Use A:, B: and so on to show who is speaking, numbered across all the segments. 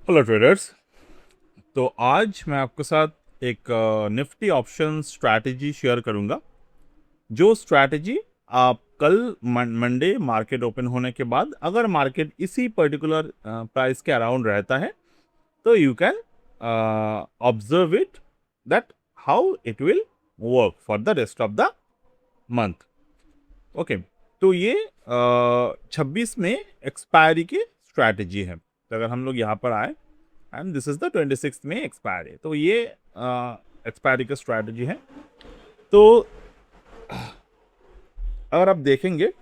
A: Hello traders. तो आज मैं आपके साथ एक निफ्टी ऑप्शन स्ट्रैटेजी शेयर करूंगा। जो स्ट्रैटेजी आप कल मंडे मार्केट ओपन होने के बाद अगर मार्केट इसी पर्टिकुलर प्राइस के अराउंड रहता है तो you can observe it that how it will work for the rest of the month. Okay, तो ये 26 में एक्सपायरी की स्ट्रैटेजी है। तो अगर हम लोग यहाँ पर आए एंड दिस इज द 26 में एक्सपायरी, तो ये एक्सपायरी का स्ट्रैटेजी है। तो अगर आप देखेंगे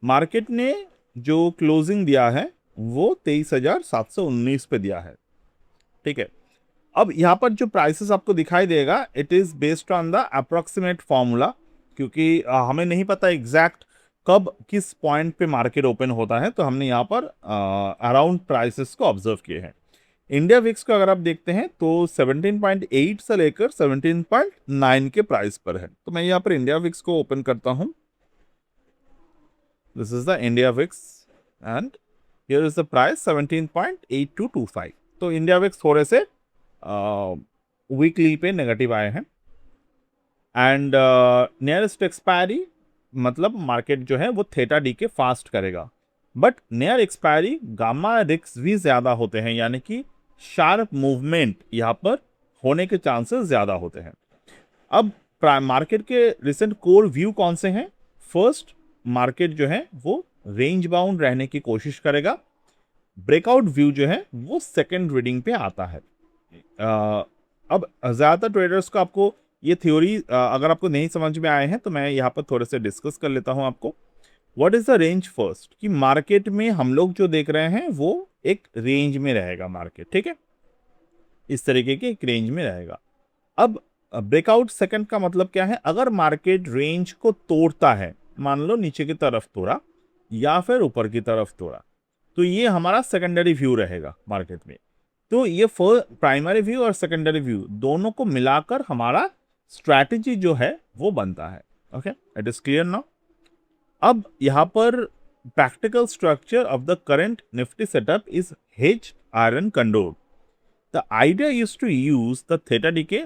A: मार्केट ने जो क्लोजिंग दिया है वो 23,719 पे दिया है। ठीक है, अब यहाँ पर जो प्राइसेस आपको दिखाई देगा it is based on the approximate formula, क्योंकि हमें नहीं पता एग्जैक्ट कब किस पॉइंट पे मार्केट ओपन होता है, तो हमने यहाँ पर अराउंड प्राइसेस को ऑब्जर्व किए हैं। इंडिया विक्स को अगर आप देखते हैं तो 17.8 से लेकर 17.9 के प्राइस पर है। तो मैं यहाँ पर इंडिया विक्स को ओपन करता हूं। This is the India VIX and here is the price 17.8225। तो इंडिया विक्स थोड़े से वीकली पे नेगेटिव आए हैं एंड नियरेस्ट एक्सपायरी मतलब मार्केट जो है वो थीटा डी के फास्ट करेगा, बट नियर एक्सपायरी गामा रिक्स भी ज़्यादा होते हैं, यानी कि शार्प मूवमेंट यहाँ पर होने के चांसेस ज़्यादा होते हैं। अब मार्केट के रिसेंट कोर व्यू कौन से हैं? फर्स्ट, मार्केट जो है वो रेंज बाउंड रहने की कोशिश करेगा। ब्रेकआउट व्यू जो है वो सेकेंड रीडिंग पे आता है। अब ज़्यादातर ट्रेडर्स को आपको ये थ्योरी अगर आपको नहीं समझ में आए हैं तो मैं यहाँ पर थोड़े से डिस्कस कर लेता हूँ आपको। What is the range first, कि मार्केट में हम लोग जो देख रहे हैं वो एक रेंज में रहेगा मार्केट। ठीक है, इस तरीके के एक रेंज में रहेगा। अब ब्रेकआउट सेकंड का मतलब क्या है? अगर मार्केट रेंज को तोड़ता है, मान लो नीचे की तरफ तोड़ा या फिर ऊपर की तरफ तोड़ा, तो ये हमारा सेकेंडरी व्यू रहेगा मार्केट में। तो ये प्राइमरी व्यू और सेकेंडरी व्यू दोनों को मिलाकर हमारा स्ट्रैटेजी जो है वो बनता है। Okay, it is clear now. अब यहाँ पर practical structure of the current Nifty setup is hedge iron condor. The idea is to use the theta decay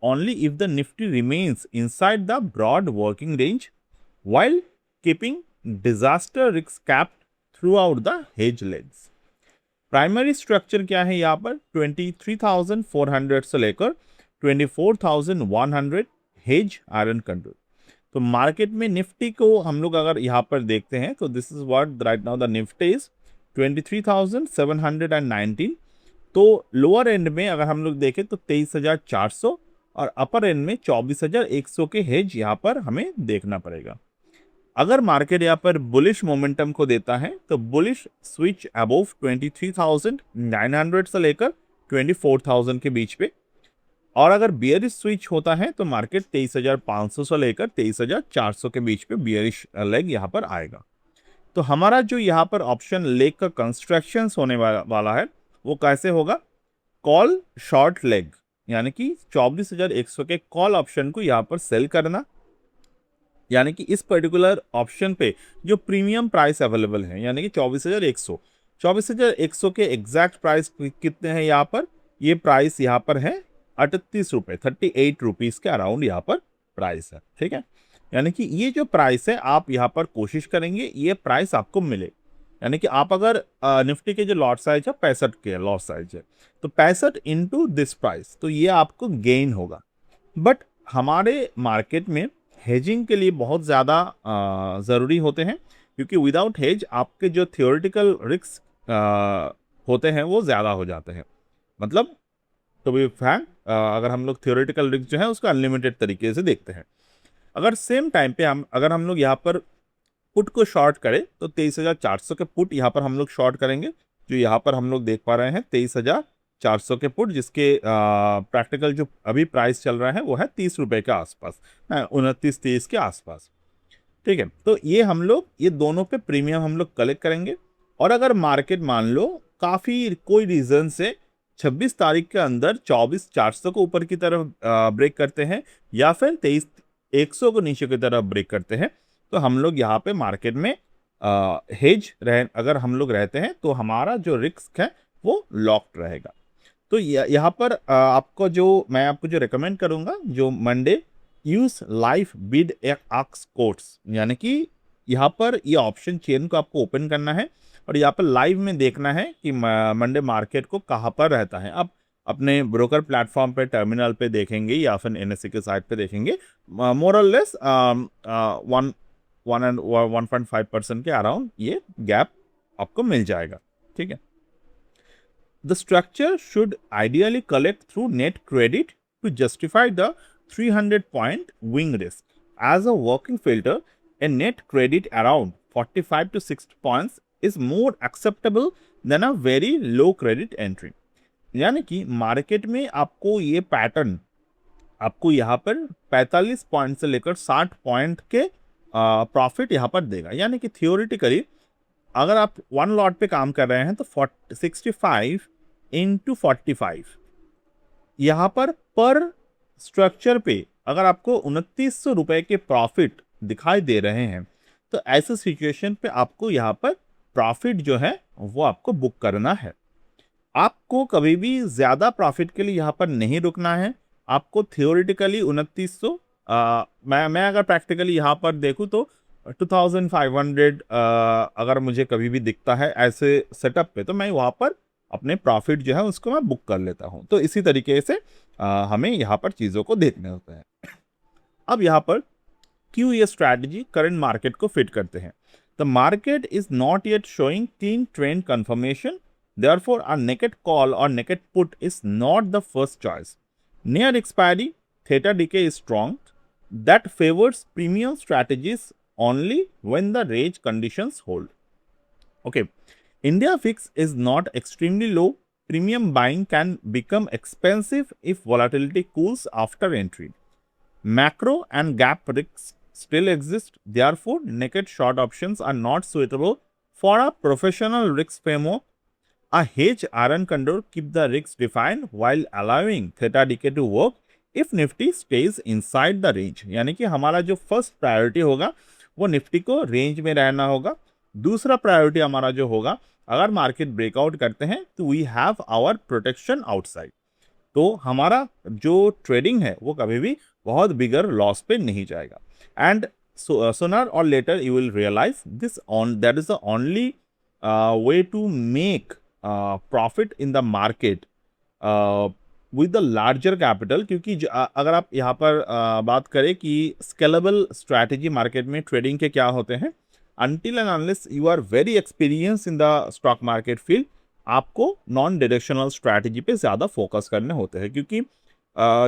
A: only if the nifty remains inside the broad working range while keeping disaster risk capped throughout the hedge lengths। Primary structure क्या है? यहाँ पर 23,400 से लेकर 24,100 hedge iron control. तो market में Nifty को हम लोग अगर यहाँ पर देखते हैं तो this is what right now the Nifty is 23,719। तो लोअर एंड में अगर हम लोग देखें तो 23,400 और अपर एंड में 24,100 के हेज यहाँ पर हमें देखना पड़ेगा। अगर मार्केट यहाँ पर बुलिश मोमेंटम को देता है तो बुलिश स्विच अबोव 23,900 से लेकर 24,000 के बीच पे, और अगर बियरिश स्विच होता है तो मार्केट 23,500 से लेकर 23,400 के बीच पे बियरिश लेग यहाँ पर आएगा। तो हमारा जो यहाँ पर ऑप्शन लेग का कंस्ट्रक्शन होने वाला है वो कैसे होगा? कॉल शॉर्ट लेग, यानी कि 24,100 के कॉल ऑप्शन को यहाँ पर सेल करना, यानी कि इस पर्टिकुलर ऑप्शन पे जो प्रीमियम प्राइस अवेलेबल है, यानी कि 24,100 के एग्जैक्ट प्राइस कितने हैं यहाँ पर? ये प्राइस यहाँ पर है 38 रुपये, 38 रुपीज़ के अराउंड यहाँ पर प्राइस है। ठीक है, यानी कि ये जो प्राइस है आप यहाँ पर कोशिश करेंगे ये प्राइस आपको मिले, यानी कि आप अगर निफ्टी के जो लॉट साइज है 65 के लॉट साइज है तो 65 इंटू दिस प्राइस, तो ये आपको गेन होगा। बट हमारे मार्केट में हेजिंग के लिए बहुत ज़्यादा ज़रूरी होते हैं, क्योंकि विदाउट हेज आपके जो थियोरेटिकल रिस्क होते हैं वो ज़्यादा हो जाते हैं। मतलब तो भी फ्रैंक अगर हम लोग थियोरेटिकल रिस्क जो है उसको अनलिमिटेड तरीके से देखते हैं। अगर सेम टाइम पे अगर हम लोग यहाँ पर पुट को शॉर्ट करें तो 23,400 के पुट यहाँ पर हम लोग शॉर्ट करेंगे, जो यहाँ पर हम लोग देख पा रहे हैं 23,400 के पुट, जिसके प्रैक्टिकल जो अभी प्राइस चल रहा है वो है 30 रुपये के आसपास, 29-30 के आसपास। ठीक है, तो ये हम लोग ये दोनों पे प्रीमियम हम लोग कलेक्ट करेंगे। और अगर मार्केट मान लो काफ़ी कोई रीज़न से 26 तारीख के अंदर 24,400 को ऊपर की तरफ ब्रेक करते हैं या फिर 23,100 को नीचे की तरफ ब्रेक करते हैं, तो हम लोग यहाँ पे मार्केट में हेज अगर हम लोग रहते हैं तो हमारा जो रिस्क है वो लॉक्ड रहेगा। तो यहाँ पर मैं आपको जो रिकमेंड करूंगा, जो Monday, use live bid x quotes, यानी कि यहाँ पर ये ऑप्शन चेन को आपको ओपन करना है और यहाँ पर लाइव में देखना है कि मंडे मार्केट को कहाँ पर रहता है। आप अपने ब्रोकर प्लेटफॉर्म पे, टर्मिनल पे देखेंगे या फिर एनएससी के साइट पे देखेंगे, मोर और लेस 1.5% के अराउंड ये गैप आपको मिल जाएगा। ठीक है। The structure should ideally collect through net credit to justify the 300-point wing risk. As a working filter, a net credit around 45 to 60 points is more acceptable than a very low credit entry. यानी कि market में आपको ये pattern आपको यहाँ पर 45 point से लेकर 60 पॉइंट के प्रॉफिट यहाँ पर देगा। यानी कि थियोरिटिकली अगर आप वन लॉट पे काम कर रहे हैं तो 65 इंटू 45 यहाँ पर स्ट्रक्चर पे अगर आपको 2900 रुपए के प्रॉफिट दिखाई दे रहे हैं, तो ऐसे सिचुएशन पे आपको यहाँ पर प्रॉफिट जो है वो आपको बुक करना है। आपको कभी भी ज़्यादा प्रॉफिट के लिए यहाँ पर नहीं रुकना है। आपको थियोरिटिकली 2900, मैं अगर प्रैक्टिकली यहाँ पर देखूँ तो 2500 अगर मुझे कभी भी दिखता है ऐसे सेटअप पे, तो मैं वहाँ पर अपने प्रॉफिट जो है उसको मैं बुक कर लेता हूँ। तो इसी तरीके से हमें यहाँ पर चीज़ों को देखने होते हैं। अब यहाँ पर क्यों ये स्ट्रैटेजी करंट मार्केट को फिट करते हैं? The market is not yet showing clean trend confirmation, therefore a naked call और naked put is not the first choice. Near expiry theta decay is strong, that favours premium strategies only when the range conditions hold. Okay, India VIX is not extremely low. Premium buying can become expensive if volatility cools after entry. Macro and gap risks still exist. Therefore, naked short options are not suitable for a professional risk framework. A hedge iron condor keep the risks defined while allowing theta decay to work if Nifty stays inside the range. यानी कि हमारा जो first priority होगा वो Nifty को range में रहना होगा। दूसरा प्रायोरिटी हमारा जो होगा, अगर मार्केट ब्रेकआउट करते हैं तो we have our protection outside. तो हमारा जो ट्रेडिंग है वो कभी भी बहुत बिगर लॉस पे नहीं जाएगा। And sooner or later you will realize that is the only way to make profit in the market with the larger capital. क्योंकि अगर आप यहाँ पर बात करें कि स्केलेबल स्ट्रैटेजी मार्केट में ट्रेडिंग के क्या होते हैं, until and unless you are very experience in the stock market field, आपको नॉन डायरेक्शनल स्ट्रैटेजी पे ज़्यादा फोकस करने होते हैं। क्योंकि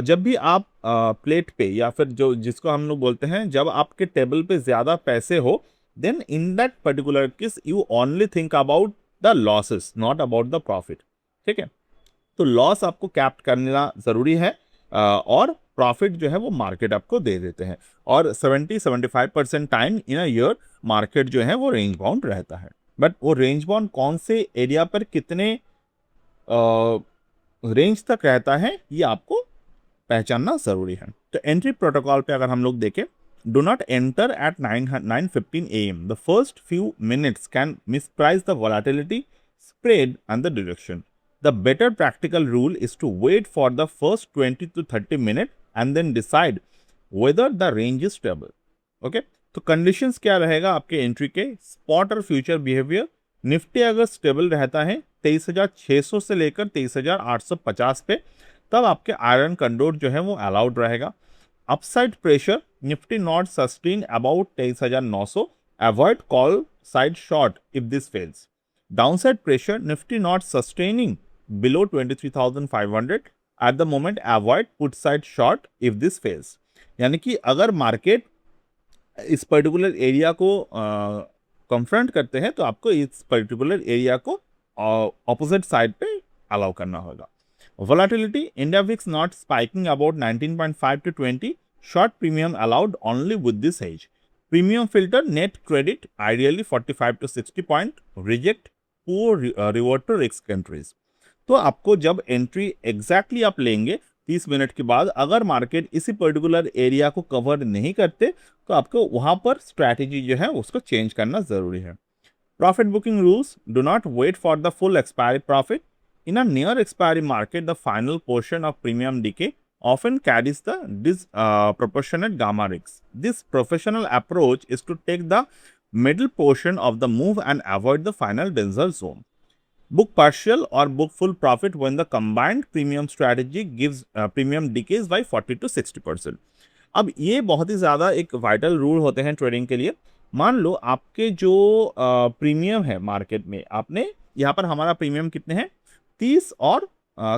A: जब भी आप प्लेट पे या फिर जिसको हम लोग बोलते हैं, जब आपके टेबल पे ज़्यादा पैसे हो, then in that particular case you only think about the losses, not about the profit. ठीक है, तो लॉस आपको कैप्ट करना ज़रूरी है और प्रॉफिट जो है वो मार्केट आपको दे देते हैं। और 70-75% time in a year market जो है वो रेंज बाउंड रहता है। बट वो रेंज बाउंड कौन से एरिया पर कितने रेंज तक रहता है ये आपको पहचानना ज़रूरी है। तो एंट्री प्रोटोकॉल पे अगर हम लोग देखें, do not enter eight 9:15 AM। The first few minutes can mispriced the volatility, spread and the direction. The better practical rule is to wait for the first 20 to 30 minutes and then decide whether the range is stable. Okay? तो conditions क्या रहेगा आपके entry के? Spot और future behaviour. Nifty अगर stable रहता है 23,600 से लेकर 23,850 पे, तब आपके आयरन कंडोर जो है वो अलाउड रहेगा। Upside pressure, Nifty not sustain about 23,900, avoid call side short if this fails. Downside pressure, Nifty not sustaining below 23,500 at the moment, avoid put side short if this fails। यानी कि अगर market इस particular area को confront करते हैं तो आपको इस पर्टिकुलर एरिया को ऑपोजिट साइड पे अलाउ करना होगा। Volatility, India VIX not spiking about 19.5 to 20, short premium allowed only with this edge. Premium filter, net credit ideally 45 to 60 point, reject poor revert to risk entries. तो आपको जब entry exactly आप लेंगे 30 minute के बाद, अगर मार्केट इसी particular area को कवर नहीं करते तो आपको वहां पर स्ट्रैटेजी जो है उसको चेंज करना जरूरी है। Profit booking rules, do not wait for the full expiry profit, In a near expiry market, the final portion of premium decay often carries the disproportionate gamma risks. This professional approach is to take the middle portion of the move and avoid the final danger zone. Book partial or book full profit when the combined premium strategy gives premium decays by 40 to 60%. अब ये बहुत ही ज़्यादा एक vital rule होते हैं trading के लिए। मान लो आपके जो प्रीमियम है मार्केट में, आपने यहाँ पर हमारा प्रीमियम कितने हैं 30 और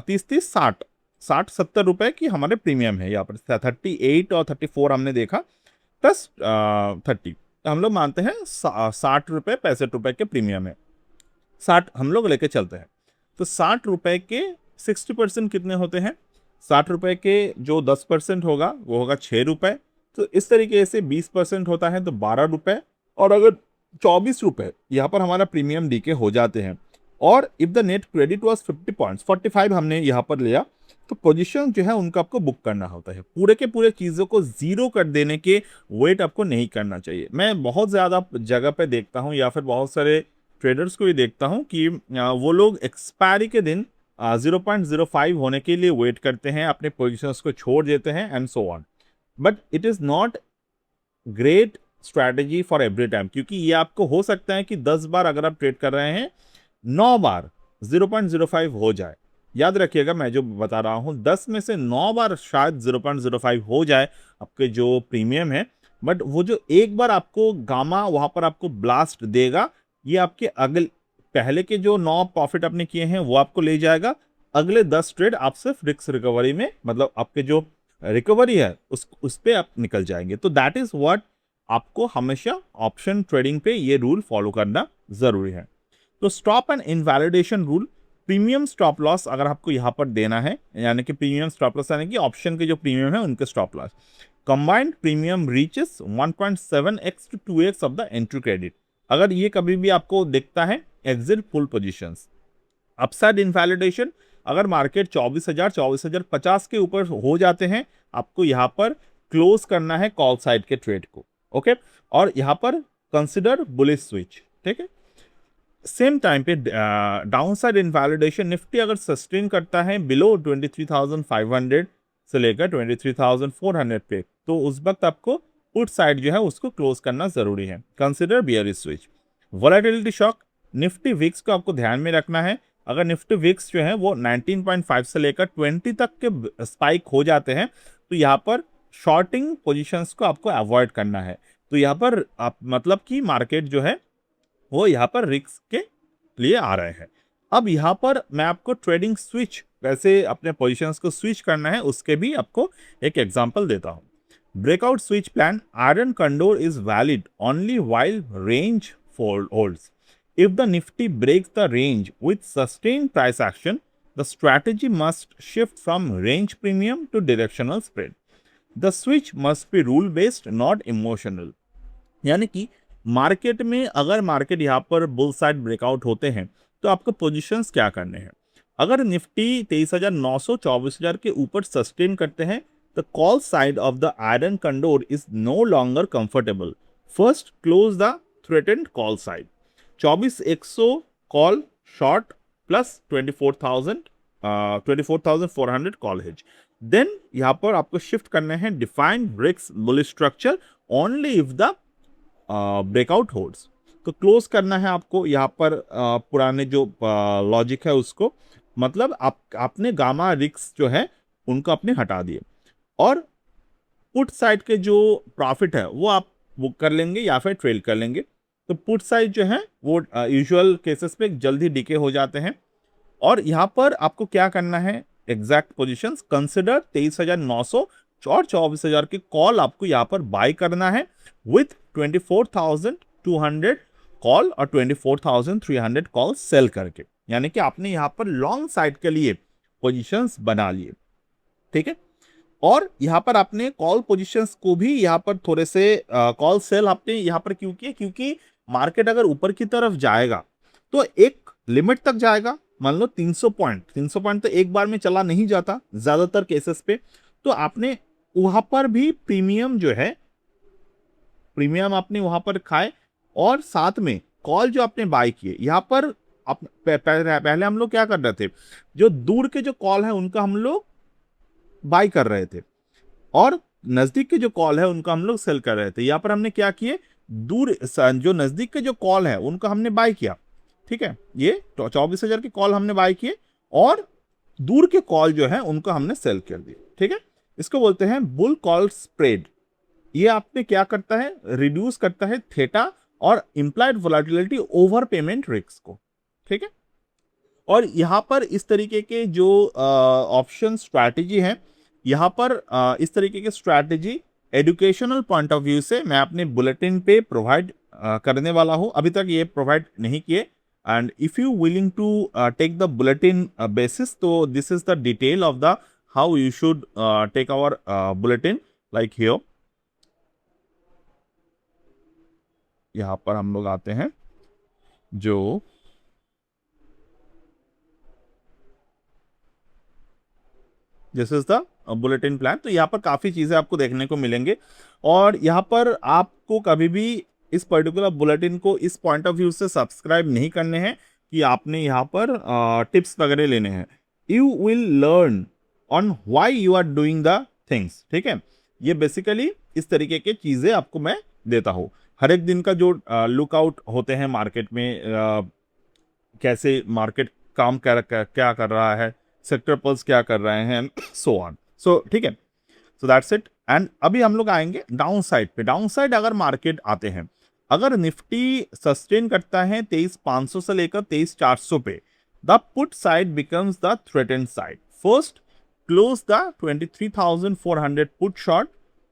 A: 30 60 60 70 रुपए की हमारे प्रीमियम है। यहाँ पर 38 और 34 हमने देखा प्लस 30, तो हम लोग मानते हैं 60 रुपये 65 रुपए के प्रीमियम है, 60 हम लोग लेके चलते हैं। तो 60 रुपए के 60% कितने होते हैं, 60 रुपए के जो 10% होगा वो होगा 6 रुपए। तो इस तरीके से 20% होता है तो 12 रुपए, और अगर 24 रुपए यहाँ पर हमारा प्रीमियम डीके हो जाते हैं, और if the net credit was 50 points 45 हमने यहाँ पर लिया, तो पोजीशन जो है उनका आपको बुक करना होता है। पूरे के पूरे चीज़ों को जीरो कर देने के वेट आपको नहीं करना चाहिए। मैं बहुत ज़्यादा जगह पे देखता हूँ या फिर बहुत सारे ट्रेडर्स को ही देखता हूँ कि वो लोग एक्सपायरी के दिन 0.05 होने के लिए वेट करते हैं, अपने पोजीशंस को छोड़ देते हैं and so on. But it is not great strategy for every time, क्योंकि ये आपको हो सकता है कि 10 बार अगर आप ट्रेड कर रहे हैं 9 बार 0.05 हो जाए। याद रखिएगा मैं जो बता रहा हूँ 10 में से 9 बार शायद 0.05 हो जाए आपके जो प्रीमियम है, बट वो जो एक बार आपको गामा वहाँ पर आपको ब्लास्ट देगा, ये आपके अगले पहले के जो 9 प्रॉफिट आपने किए हैं वो आपको ले जाएगा, अगले 10 ट्रेड आप सिर्फ रिस्क रिकवरी में, मतलब आपके जो रिकवरी है उस पे आप निकल जाएंगे। तो दैट इज व्हाट आपको हमेशा ऑप्शन ट्रेडिंग पे ये रूल फॉलो करना जरूरी है। तो stop and invalidation rule, premium stop loss अगर आपको यहाँ पर देना है, यानी कि प्रीमियम स्टॉप लॉस यानी कि ऑप्शन के जो प्रीमियम है उनके stop loss, combined premium reaches 1.7x to 2x of the entry credit. अगर ये कभी भी आपको दिखता है exit full positions. Upside invalidation, अगर मार्केट 24,050 के ऊपर हो जाते हैं, आपको यहाँ पर क्लोज करना है कॉल साइड के ट्रेड को, ओके। और यहाँ पर कंसिडर बुलिश स्विच, ठीक है। सेम टाइम पे डाउनसाइड इनवैलिडेशन, निफ्टी अगर सस्टेन करता है बिलो 23,500 से लेकर 23,400 पे, तो उस वक्त आपको पुट साइड जो है उसको क्लोज करना जरूरी है। Consider bearish switch. Volatility shock, Nifty VIX को आपको ध्यान में रखना है। अगर निफ्टी विक्स जो है वो 19.5 से लेकर 20 तक के स्पाइक हो जाते हैं, तो यहाँ पर शॉर्टिंग पोजीशंस को आपको अवॉइड करना है। तो यहाँ पर आप मतलब कि मार्केट जो है वो यहाँ पर रिस्क के लिए आ रहे हैं। अब यहाँ पर मैं आपको ट्रेडिंग स्विच, कैसे अपने पोजीशंस को स्विच करना है उसके भी आपको एक एग्जांपल देता हूँ। Breakout switch plan, iron condor is valid only while range holds. If the Nifty breaks the range with sustained price action, the strategy must shift from range premium to directional spread. The switch must be rule based, not emotional. यानी कि market में अगर market यहाँ पर bull side breakout होते हैं तो आपको पोजीशंस क्या करने हैं। अगर निफ्टी 23,900 24,000 के ऊपर सस्टेन करते हैं, the call side of the iron condor is no longer comfortable. First, close the threatened call side. 24,100 call short plus 24,400 call hedge. Then यहाँ पर आपको शिफ्ट करने हैं defined risk bullish structure only if the breakout holds. तो close करना है आपको यहाँ पर पुराने जो लॉजिक है उसको, मतलब आपने गामा रिस्क जो है उनको आपने हटा दिए, और पुट साइड के जो प्रॉफिट है वो आप बुक कर लेंगे या फिर ट्रेल कर लेंगे। तो पुट साइड जो है वो यूजुअल केसेस पे जल्दी डीके हो जाते हैं। और यहाँ पर आपको क्या करना है, एग्जैक्ट पोजीशंस कंसिडर 23,900 और 24,000 की कॉल आपको यहाँ पर बाय करना है विथ 24,200 कॉल और 24,300 कॉल सेल करके, यानी कि आपने यहाँ पर लॉन्ग साइड के लिए पोजीशंस बना लिए, ठीक है। और यहाँ पर आपने कॉल पोजीशंस को भी यहाँ पर थोड़े से कॉल सेल आपने यहाँ पर क्यों किए, क्योंकि मार्केट अगर ऊपर की तरफ जाएगा तो एक लिमिट तक जाएगा। मान लो 300 पॉइंट तो एक बार में चला नहीं जाता ज्यादातर केसेस पे, तो आपने वहां पर भी प्रीमियम जो है प्रीमियम आपने वहां पर खाए, और साथ में कॉल जो आपने बाय किए यहाँ पर पहले हम लोग क्या कर रहे थे, जो दूर के जो कॉल है उनका हम लोग बाई कर रहे थे और नजदीक के जो कॉल है उनका हम लोग सेल कर रहे थे। यहाँ पर हमने क्या किए, दूर जो नजदीक के जो कॉल है उनका हमने बाय किया, ठीक है, ये 24,000 के कॉल हमने बाय किए और दूर के कॉल जो है उनको हमने सेल कर दिए, ठीक है। इसको बोलते हैं बुल कॉल स्प्रेड। ये आपने क्या करता है, रिड्यूस करता है थीटा और implied volatility over payment risk को, ठीक है। और यहाँ पर इस तरीके के जो ऑप्शन स्ट्रैटेजी है, यहाँ पर इस तरीके की strategy educational point of view से मैं अपने बुलेटिन पे प्रोवाइड करने वाला हूँ। अभी तक ये प्रोवाइड नहीं किए, and if you willing to take the bulletin basis, तो this is the detail of the how you should take our bulletin like here. यहाँ पर हम लोग आते हैं, जो this is the bulletin plan. तो यहाँ पर काफ़ी चीज़ें आपको देखने को मिलेंगे और यहाँ पर आपको कभी भी इस पर्टिकुलर बुलेटिन को इस पॉइंट ऑफ व्यू से सब्सक्राइब नहीं करने हैं कि आपने यहाँ पर टिप्स वगैरह लेने हैं। You will learn on why you are doing the things, ठीक है। ये बेसिकली इस तरीके के चीज़ें आपको मैं देता हूँ। हर एक दिन का जो लुकआउट होते हैं मार्केट में, कैसे मार्केट काम क्या कर रहा है, सेक्टर पल्स क्या कर रहे हैं, सो ऑन। सो ठीक है, सो दैट्स इट। एंड अभी हम लोग आएंगे डाउन साइड पे। डाउन साइड अगर मार्केट आते हैं, अगर निफ्टी सस्टेन करता है 23,500 से लेकर 23,400 पे, the put side becomes the threatened side. First close the 23,400 put short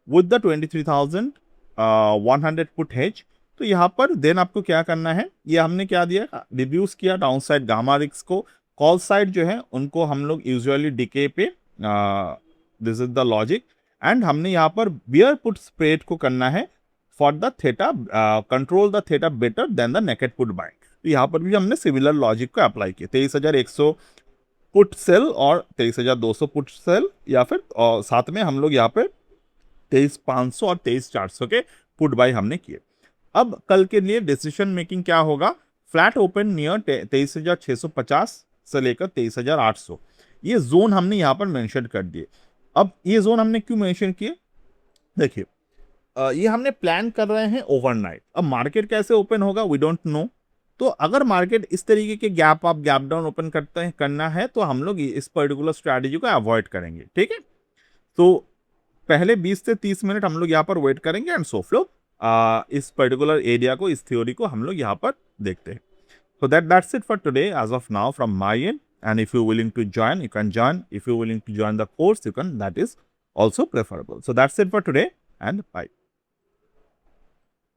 A: with the 23,100 put hedge. तो यहाँ पर देन आपको क्या करना है, ये हमने क्या दिया, रिड्यूस किया डाउन साइड गामा रिस्क को। कॉल साइड जो है उनको हम लोग यूजुअली डीके पे, this is the logic. And हमने यहाँ पर बियर पुट स्प्रेड को करना है for the theta, control the theta better than the naked put buy. तो यहाँ पर भी हमने सिमिलर लॉजिक को अप्लाई किया, 23,100 पुट सेल और 23,200 पुट सेल, या फिर साथ में हम लोग यहाँ पे 23,500 और 23,400 के पुट बाय हमने किए। अब कल के लिए डिसीजन मेकिंग क्या होगा, फ्लैट ओपन नियर 23,650 से लेकर 23,800, ये जोन हमने यहाँ पर मेंशन कर दिए। अब ये जोन हमने क्यों मेंशन किए, देखिए ये हमने प्लान कर रहे हैं ओवरनाइट। अब मार्केट कैसे ओपन होगा वी डोंट नो। तो अगर मार्केट इस तरीके के gap up gap down open करना है तो हम लोग इस पर्टिकुलर स्ट्रैटेजी को अवॉइड करेंगे, ठीक है। तो पहले 20 से 30 मिनट हम लोग यहाँ पर वेट करेंगे एंड सो फ्लो इस पर्टिकुलर एरिया को, इस थ्योरी को हम लोग यहाँ पर देखते हैं। So that's it for today as of now from my end. And if you're willing to join, you can join. If you're willing to join the course, you can. That is also preferable. So that's it for today and bye.